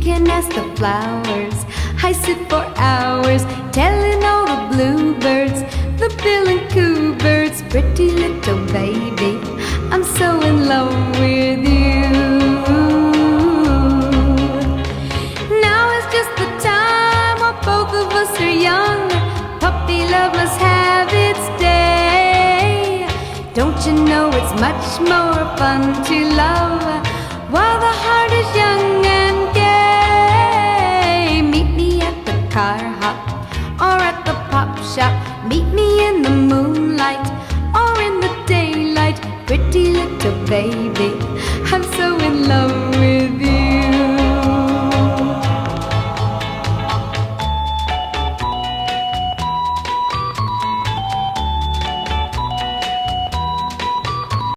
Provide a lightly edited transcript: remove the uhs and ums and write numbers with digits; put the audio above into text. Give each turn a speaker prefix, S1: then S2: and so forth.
S1: can ask the flowers. I sit for hours telling all the bluebirds, the bill and coo birds, pretty little baby, I'm so in love with you. Now is just the time while both of us are young. Puppy love must have its day. Don't you know it's much more fun to love while the heart is young and gay? Meet me at the car hop or at the pop shop. Meet me in the moonlight or in the daylight. Pretty little baby, I'm so in love